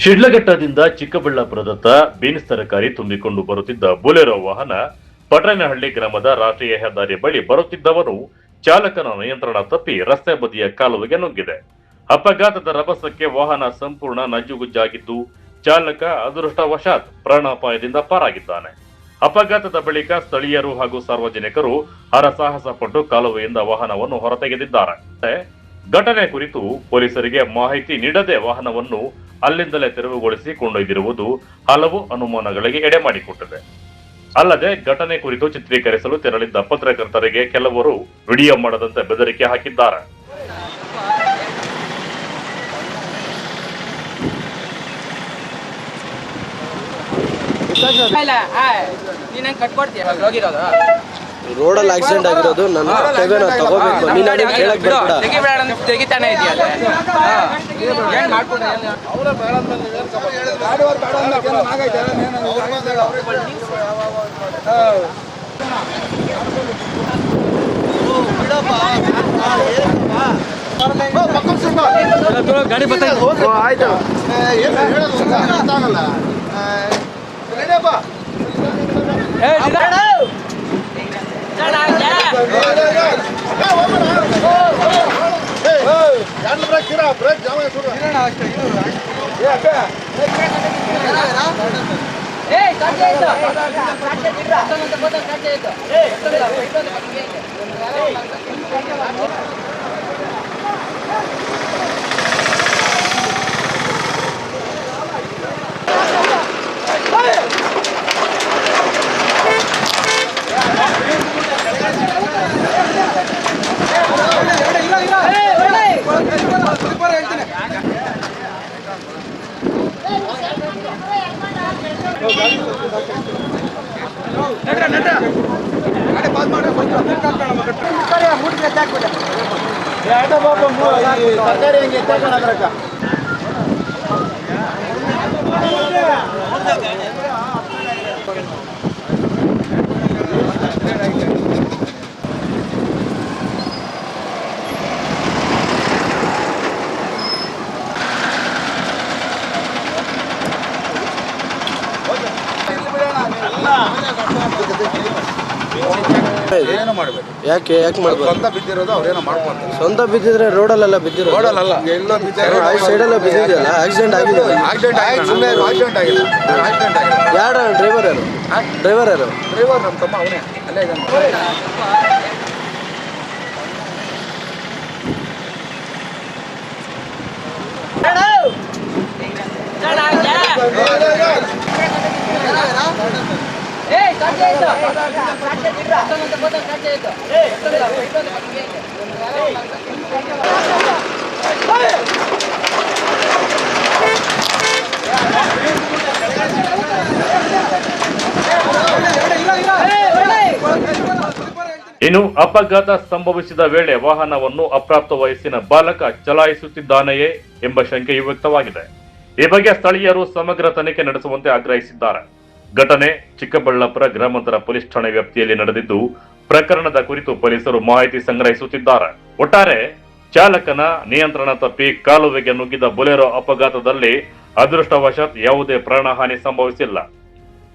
ಶಿಡ್ಲಘಟ್ಟದಿಂದ ಚಿಕ್ಕಬಳ್ಳಾಪುರದತ್ತ beans ತರಕಾರಿ ತುಂಬಿಕೊಂಡು ಬರುತ್ತಿದ್ದ ಬೊಲೆರೋ ವಾಹನ ಪಟ್ರೇನಹಳ್ಳಿ ಗ್ರಾಮದ ರಾಷ್ಟ್ರೀಯ ಹೆದ್ದಾರಿ ಬಳಿ ಬರುತ್ತಿದ್ದವನು ಚಾಲಕನ ನಿಯಂತ್ರಣ ತಪ್ಪಿ ರಸ್ತೆ ಬದಿಯ ಕಾಲುವೆಗೆ ನುಗ್ಗಿದೆ. ಅಪಘಾತದ ರಭಸಕ್ಕೆ ವಾಹನ ಸಂಪೂರ್ಣ ನಜ್ಜುಗುಜ್ಜಾಗಿದ್ದು ಚಾಲಕ ಅದೃಷ್ಟವಶಾತ್ ಪ್ರಾಣಾಪಾಯದಿಂದ ಪಾರಾಗಿದ್ದಾನೆ. ಅಪಘಾತದ ಬಳಿಕ ಸ್ಥಳೀಯರು ಹಾಗೂ ಸಾರ್ವಜನಿಕರು ಹರಸಾಹಸ ಪಟ್ಟು ಕಾಲುವೆಯಿಂದ ವಾಹನವನ್ನು ಹೊರತೆಗೆದಿದ್ದಾರೆ. ಘಟನೆ ಕುರಿತು ಪೊಲೀಸರಿಗೆ ಮಾಹಿತಿ ನೀಡದೆ ವಾಹನವನ್ನು ಅಲ್ಲಿಂದಲೇ ತೆರವುಗೊಳಿಸಿ ಕೊಂಡೊಯ್ದಿರುವುದು ಹಲವು ಅನುಮಾನಗಳಿಗೆ ಎಡೆ ಮಾಡಿಕೊಟ್ಟಿದೆ. ಅಲ್ಲದೆ ಘಟನೆ ಕುರಿತು ಚಿತ್ರೀಕರಿಸಲು ತೆರಳಿದ್ದ ಪತ್ರಕರ್ತರಿಗೆ ಕೆಲವರು ವಿಡಿಯೋ ಮಾಡದಂತೆ ಬೆದರಿಕೆ ಹಾಕಿದ್ದಾರೆ. ರೋಡಲ್ಲಿ ಆಕ್ಸಿಡೆಂಟ್ ಆಗಿರೋದು ನನ್ನ ತಗೋಬೇಕು, ನೀನು ಕೇಳಕ್ ತೆಗಿತಾನೆ ಇದೆಯಲ್ಲ. ಗಾಡಿ ಬರ್ತಾ ಆಯ್ತು. ಏನು ಮಾಡಬೇಕು? ಯಾಕೆ ಮಾಡ್ಬೇಕು? ಸ್ವಂತ ಬಿದ್ದಿರೋದು ಅವ್ರೇನೋ ಮಾಡ್ಕೊಂಡು, ಸ್ವಂತ ಬಿದ್ದಿದ್ರೆ ರೋಡಲ್ಲೆಲ್ಲ ಬಿದ್ದಿರೋ, ರೋಡಲ್ಲ ಎಲ್ಲೋ ಸೈಡೆಲ್ಲ ಬಿದ್ದಿದೆಯಲ್ಲ, ಆಕ್ಸಿಡೆಂಟ್ ಆಗಿದೆ. ಯಾರು ಡ್ರೈವರ್ ಯಾರು? ಡ್ರೈವರ್ ನಮ್ಮ ತಮ್ಮ ಅವನೇ, ಅಲ್ಲೇ ಇದ್ದಾನೆ. ಇನ್ನು ಅಪಘಾತ ಸಂಭವಿಸಿದ ವೇಳೆ ವಾಹನವನ್ನು ಅಪ್ರಾಪ್ತ ವಯಸ್ಸಿನ ಬಾಲಕ ಚಲಾಯಿಸುತ್ತಿದ್ದಾನೆಯೇ ಎಂಬ ಶಂಕೆಯೂ ವ್ಯಕ್ತವಾಗಿದೆ. ಈ ಬಗ್ಗೆ ಸ್ಥಳೀಯರು ಸಮಗ್ರ ತನಿಖೆ ನಡೆಸುವಂತೆ ಆಗ್ರಹಿಸಿದ್ದಾರೆ. ಘಟನೆ ಚಿಕ್ಕಬಳ್ಳಾಪುರ ಗ್ರಾಮಾಂತರ ಪೊಲೀಸ್ ಠಾಣೆ ವ್ಯಾಪ್ತಿಯಲ್ಲಿ ನಡೆದಿದ್ದು ಪ್ರಕರಣದ ಕುರಿತು ಪೊಲೀಸರು ಮಾಹಿತಿ ಸಂಗ್ರಹಿಸುತ್ತಿದ್ದಾರೆ. ಒಟ್ಟಾರೆ ಚಾಲಕನ ನಿಯಂತ್ರಣ ತಪ್ಪಿ ಕಾಲುವೆಗೆ ನುಗ್ಗಿದ ಬೊಲೆರೋ ಅಪಘಾತದಲ್ಲಿ ಅದೃಷ್ಟವಶಾತ್ ಯಾವುದೇ ಪ್ರಾಣಹಾನಿ ಸಂಭವಿಸಿಲ್ಲ.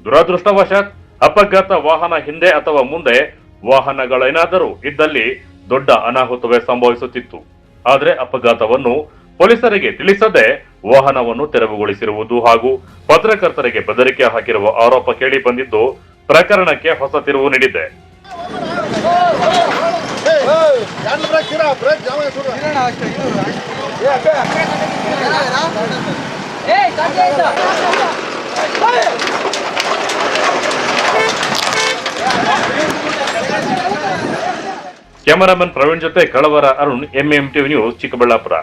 ದುರದೃಷ್ಟವಶಾತ್ ಅಪಘಾತ ವಾಹನ ಹಿಂದೆ ಅಥವಾ ಮುಂದೆ ವಾಹನಗಳೇನಾದರೂ ಇದ್ದಲ್ಲಿ ದೊಡ್ಡ ಅನಾಹುತವೇ ಸಂಭವಿಸುತ್ತಿತ್ತು. ಆದರೆ ಅಪಘಾತವನ್ನು ಪೊಲೀಸರಿಗೆ ತಿಳಿಸದೆ ವಾಹನವನ್ನು ತೆರವುಗೊಳಿಸಿರುವುದು ಹಾಗೂ ಪತ್ರಕರ್ತರಿಗೆ ಬೆದರಿಕೆ ಹಾಕಿರುವ ಆರೋಪ ಕೇಳಿ ಬಂದಿದ್ದು ಪ್ರಕರಣಕ್ಕೆ ಹೊಸ ತಿರುವು ನೀಡಿದೆ. ಕ್ಯಾಮರಾಮನ್ ಪ್ರವೀಣ್ ಜೊತೆ ಕಳವರ ಅರುಣ್, MMTV ನ್ಯೂಸ್, ಚಿಕ್ಕಬಳ್ಳಾಪುರ.